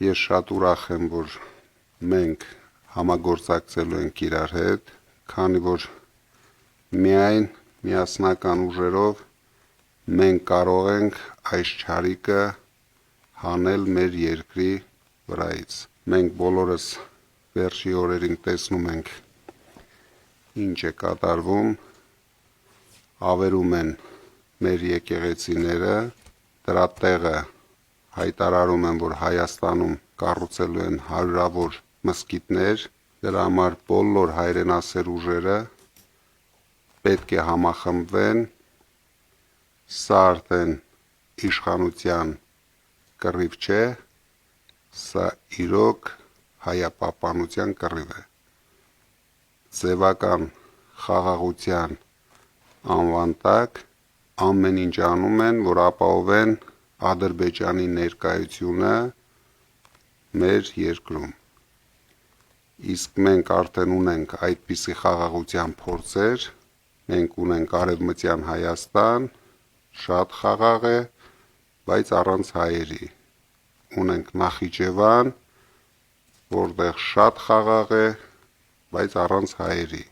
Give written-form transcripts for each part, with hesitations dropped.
Ես շատ ուրախ եմ, որ մենք համագործակցելու ենք իրար հետ, քանի որ միայն միասնական ուժերով մենք կարող ենք այս չարիքը հանել մեր երկրի վրայից։ Մենք բոլորս վերջի օրերին տեսնում ենք ինչ է կատարվում, ավերում են մեր եկեղեցիները, դրա տեղը հայտարարում են, որ Հայաստանում կառուցելու են հարյուրավոր մզկիթներ, դրա համար բոլոր հայրենասեր ուժերը պետք է համախմբվեն, սա արդեն իշխանության կռիվ չէ, սա իրոք հայապահպանության կռիվ է։ Ձևական խաղաղության անվան տակ ամեն ինչ անում են, որ ապահովեն Ադրբեջանի ներկայությունը մեր երկրում։ Իսկ մենք արդեն ունենք այդպիսի խաղաղության փորձեր, մենք ունենք Արևմտյան Հայաստան, շատ խաղաղ է, բայց առանց հայերի։ Ունենք Նախիջևան, որտեղ շատ խաղաղ է, բայց առանց հայերի։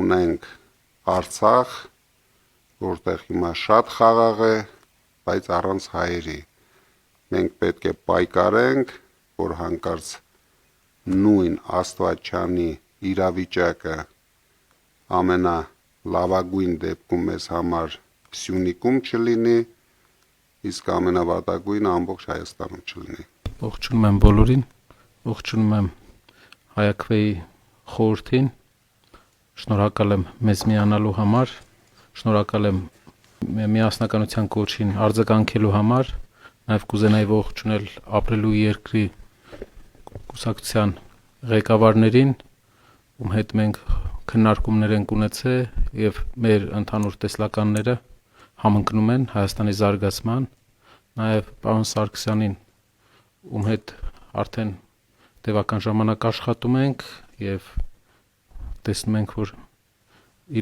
Ունենք Արցախ, որտեղ հիմա շատ խաղաղ է, բայց առանց հայերի։ Մենք պետք է պայքարենք, որ հանկարծ նույն Աստվածչանի իրավիճակը ամենալավագույն դեպքում մեզ համար Սյունիքում չլինի, իսկ ամենավատագույնը ամբողջ Հայաստանում չլինի։ Ողջունում եմ բոլորին, ողջունում եմ Հայաքվեի խորհրդին, շնորհակալ եմ մեզ միանալու համար, շնորհակալ եմ միասնականության կոչին արձագանքելու համար, նաև կուզենայի ողջունել ապրելու երկրի կուսակցության ղեկավարներին, ում հետ մենք քննարկումներ ենք ունեցել եւ մեր ընդհանուր տեսլականները համընկնում են Հայաստանի զարգացման, նաև պարոն Սարգսյանին, ում հետ արդեն տևական ժամանակ աշխատում ենք եւ տեսնում ենք, որ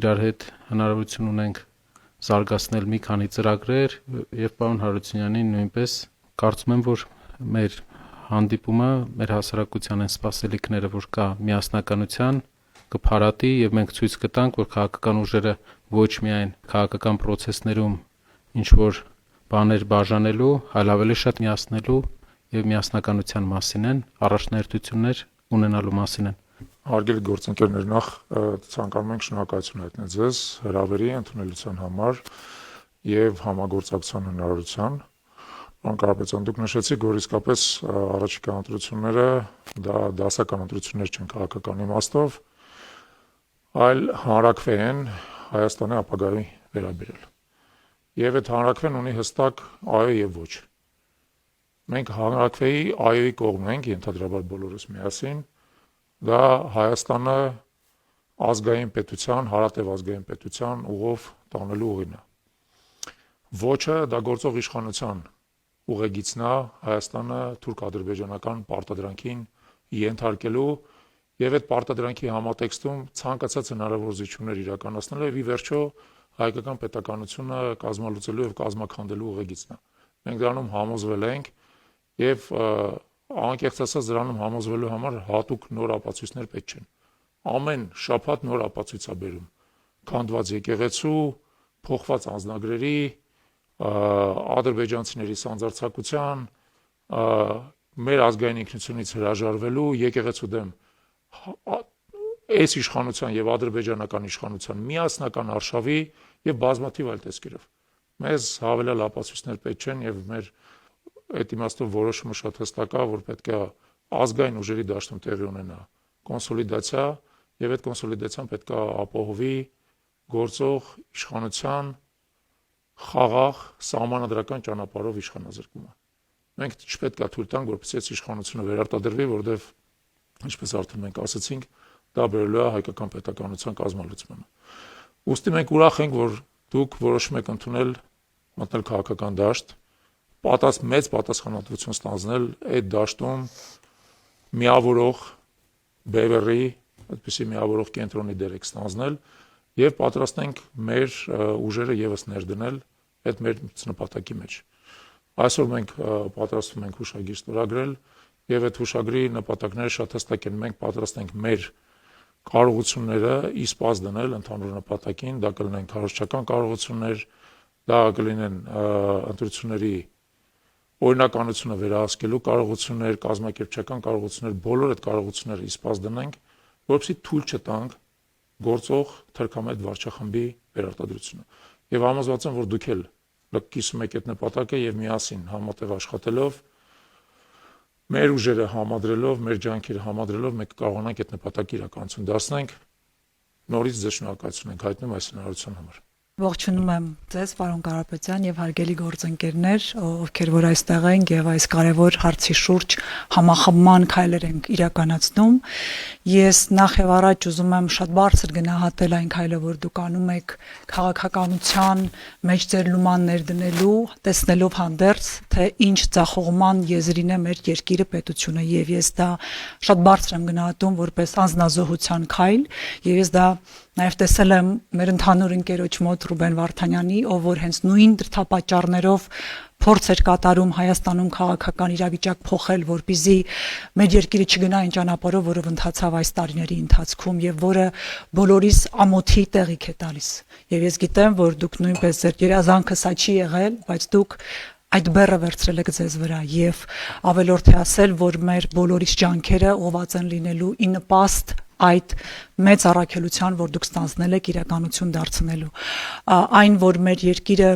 իրար հետ հնարավորություն ունենք զարգացնել մի քանի ծրագրեր եւ պարոն Հարությունյանին նույնպես կարծում եմ, որ մեր հանդիպումը մեր հասարակության այն սպասելիքները, որ կա միասնականության, կփարատի եւ մենք ցույց կտանք, որ քաղաքական ուժերը ոչ միայն քաղաքական process-ներում ինչ որ բաներ բաժանելու, այլ ավելի շատ միացնելու եւ միասնականության մասին են, առաջնահերթություններ ունենալու մասին են։ Հարգելի գործընկերներ, նախ ցանկանում ենք շնորհակալություն հայտնել ձեզ հրավերի ընդունելության համար եւ համագործակցության հնարավորության։ Պարոն Կարապետյան, դուք նշեցիք, որ իսկապես առաջիկա ընտրությունները դա դասական ընտրություններ չեն քաղաքական իմաստով, այլ հանրաքվե են Հայաստանի ապագայի վերաբերյալ։ Եվ այդ հանրաքվեն ունի հստակ այո եւ ոչ։ Մենք հանրաքվեի այոյի կողմն ենք, ենթադրաբար բոլորս միասին, դա Հայաստանը ազգային պետության, հարատև ազգային պետության ուղով տանելու ուղին է։ Ոչը դա գործող իշխանության ուղեգիծն է Հայաստանը թուրք-ադրբեջանական պարտադրանքին ենթարկելու եւ այդ պարտադրանքի համատեքստում ցանկացած հնարավոր զիջումներ իրականացնելու եւ ի վերջո հայկական պետականությունը կազմալուծելու եւ կազմաքանդելու ուղեգիծն է։ Մենք դրանում համոզվել ենք եւ անկեղծ ասած դրանում համոզվելու համար հատուկ նոր ապացույցներ պետք չեն։ Ամեն շաբաթ նոր ապացույց է բերում։ Քանդված եկեղեցու, փոխված անձնագրերի, ադրբեջանցիների սանձարձակության, մեր ազգային ինքնությունից հրաժարվելու, եկեղեցու դեմ այս իշխանության եւ ադրբեջանական իշխանության միասնական արշավի եւ բազմաթիվ այլ տեսքերով։ Մեզ հավելյալ ապացույցներ պետք չեն եւ մեր այդ իմաստով որոշումը շատ հստակ է, որ պետք է ազգային ուժերի դաշտում տեղի ունենա կոնսոլիդացիա եւ այդ կոնսոլիդացիան պետք է ապահովի գործող իշխանության խաղաղ սահմանադրական ճանապարհով իշխանազրկումը։ Մենք չպետք է թույլ տանք, որպեսզի այս իշխանությունը վերարտադրվի, որովհետեւ ինչպես արդեն մենք ասացինք, դա բերելու է հայկական պետականության կազմալուծմանը։ Ուստի մենք ուրախ ենք, որ դուք որոշում եք ընդունել մտնել քաղաքական դաշտ, մեծ պատասխանատվություն ստանձնել այդ դաշտում միավորող բևեռի, այդպիսի միավորող կենտրոնի դեր եք ստանձնել եւ պատրաստ ենք մեր ուժերը եւս ներդնել այդ մեր նպատակի մեջ։ Այսօր մենք պատրաստվում ենք հուշագիր ստորագրել եւ այդ հուշագրի նպատակները շատ հստակ են։ Մենք պատրաստ ենք մեր կարողությունները իսպազ դնել ընդհանուր նպատակին, դա կլինեն քարոզչական կարողություններ, դա կլինեն ընտրությունների օրինականությունը վերահսկելու կարողություններ, կազմակերպչական կարողություններ, բոլոր այդ կարողությունները իսպազ դնենք, որովհետեւ թույլ չտանք գործող թրքամետ վարչախմբի վերարտադրությունը։ Եվ համոզված եմ, որ դուք էլ կիսում եք այդ նպատակը եւ միասին համատեղ աշխատելով, մեր ուժերը համադրելով, մեր ջանքերը համադրելով մենք կարողանանք այդ նպատակը իրականություն դարձնենք։ Նորից ձեզ շնորհակալություն ենք հայտնում այս հնարավորության համար։ Ողջունում եմ ձեզ, պարոն Կարապետյան եւ հարգելի գործընկերներ, ովքեր որ այստեղ են եւ այս կարեւոր հարցի շուրջ համախմբման քայլեր են իրականացնում։ Ես նախ եւ առաջ ուզում եմ շատ բարձր գնահատել այն քայլը, որ դուք անում եք քաղաքականության մեջ ձեր լումաններ դնելու, տեսնելով հանդերձ, թե ինչ ցախողման եզրին է մեր երկիրը, պետությունը, եւ ես դա շատ բարձր եմ գնահատում որպես անձնազոհության քայլ, եւ ես դա Նաև տեսել եմ մեր ընդհանուր ընկերոջ մոտ Ռուբեն Վարդանյանի, ով որ հենց նույն դրդապատճառներով փորձ էր կատարում Հայաստանում քաղաքական իրավիճակ փոխել, որպեսզի մեր երկիրը չգնա այն ճանապարհով, որով ընթացավ այս տարիների ընթացքում եւ որը բոլորիս ամոթի տեղիք է տալիս։ Եվ ես գիտեմ, որ դուք նույնպես ձեր երազանքը սա չի եղել, բայց դուք այդ բեռը վերցրել եք ձեզ վրա եւ ավելորդ է ասել, որ մեր բոլորիս ջանքերը ուղղված են լինելու ի նպաստ այդ մեծ առաքելության, որ դուք ստանձնել եք իրականություն դարձնելու։ Այն, որ մեր երկիրը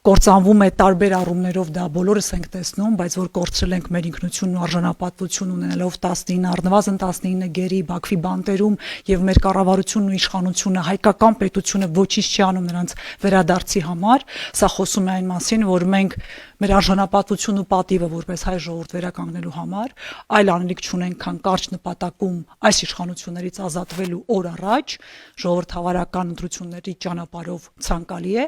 կործանվում է տարբեր առումներով, դա բոլորս ենք տեսնում, բայց որ կորցրել ենք մեր ինքնությունն ու արժանապատվություն ունենալով 19 առնվազն 19 գերի Բաքվի բանտերում եւ մեր կառավարությունն ու իշխանությունը հայկական պետությունը ոչինչ չի անում նրանց վերադարձի համար, սա խոսում է այն մասին, որ մենք մեր արժանապատվությունն ու պատիվը որպես հայ ժողովուրդ վերականգնելու համար այլ անելիք չունենք, քան կարճ նպատակում այս իշխանություններից ազատվելու օր առաջ ժողովրդավարական ընտրությունների ճանապարհով ցանկալի է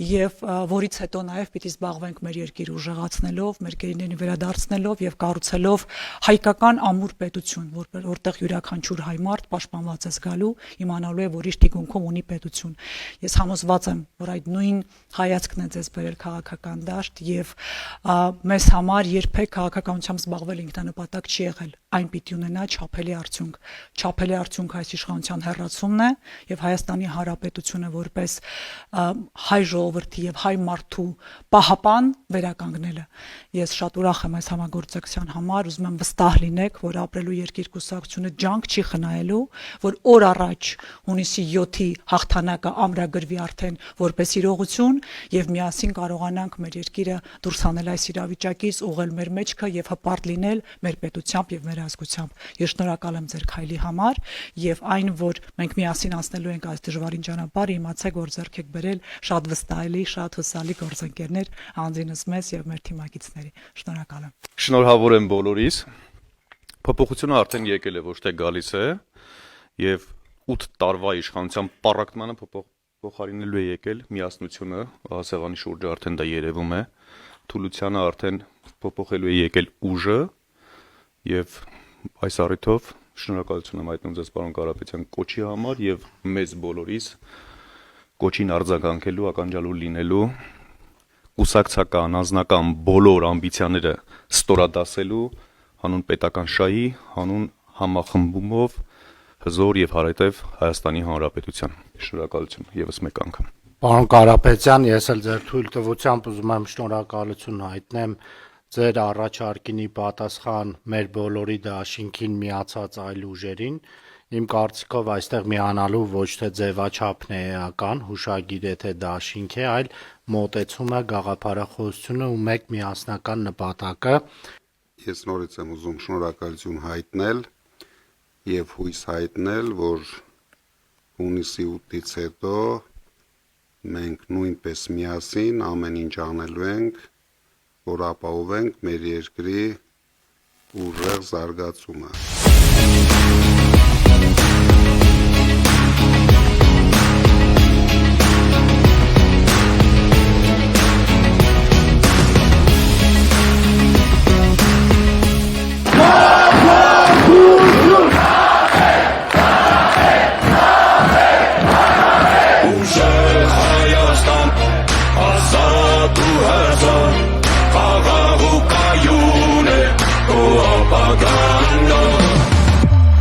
եւ որից հետո նաև պիտի զբաղվենք մեր երկիրը ուժեղացնելով, մեր գերիներին վերադարձնելով եւ կառուցելով հայկական ամուր պետություն, որտեղ յուրաքանչյուր հայ մարդ պաշտպանված է զգալու, իմանալու է, որ իր թիկունքում ունի պետություն։ Ես համոզված եմ, որ այդ նույն հայացքն է ձեզ բերել քաղաքական դաշտ եւ մեզ համար երբեք քաղաքականությամբ զբաղվել ինքնանպատակ չի եղել։ Այն պիտի ունենա չափելի արդյունք։ Չափելի արդյունք այս իշխանության հեռացումն է եւ Հայաստանի Հանրապետությունը որպես հայ ժողովրդի եւ հայ մարդու պահապան վերականգնելը։ Ես շատ ուրախ եմ այս համագործակցության համար, ուզում եմ վստահ լինեք, որ ապրելու երկիր կուսակցությունը ջանք չի խնայելու, որ օր առաջ հունիսի 7-ի հաղթանակը ամրագրվի արդեն որպես իրողություն եւ միասին կարողանանք մեր երկիրը դուրս հանել այս իրավիճակից, ուղղել մեր մեջքը եւ հպարտ լինել մեր պետությամբ եւ մեր ազգությամբ։ Ես շնորհակալ եմ ձեր քայլի համար եւ այն, որ մենք միասին անցնելու ենք այս դժվարին ճանապարհը, իմացեք, որ ձեռք եք բերել շատ վստահելի, շատ հուսալի գործընկերներ, անձինս մեզ եւ մեր թիմակիցների։ Շնորհակալ եմ։ Շնորհավոր եմ բոլորիս։ Փոփոխությունը արդեն եկել է, ոչ թե գալիս է, եւ 8 տարվա իշխանության պառակտմանը փոխարինելու է եկել միասնությունը, սեղանի շուրջը արդեն դա երևում է, թուլությանը արդեն փոփոխելու է եկել ուժը եւ այս առիթով շնորհակալություն եմ հայտնում ձեզ պարոն Կարապետյան կոչի համար եւ մեզ բոլորիս կոչին արձագանքելու, ականջալու լինելու, կուսակցական, անձնական բոլոր ամբիցիաները ստորադասելու հանուն պետական շահի, հանուն համախմբումով հզոր եւ հարետև Հայաստանի Հանրապետության։ Շնորհակալություն եւս մեկ անգամ։ Պարոն Կարապետյան, ես էլ ձեր թույլտվությամբ ուզում եմ շնորհակալություն հայտնեմ ձեր առաջարկինի պատասխան մեր բոլորի դաշինքին միացած այլ ուժերին։ Իմ կարծիքով այստեղ միանալու ոչ թե ձևաչափն է էական, հուշագիր է թե դաշինք է, այլ մոտեցումը, գաղափարախոսությունը ու մեկ միասնական նպատակը։ Ես նորից եմ ուզում շնորհակալություն հայտնել եւ հույս հայտնել, որ հունիսի 8-ից հետո մենք նույնպես միասին ամեն ինչ անելու ենք, որ ապահովենք մեր երկրի ուժեղ զարգացումը։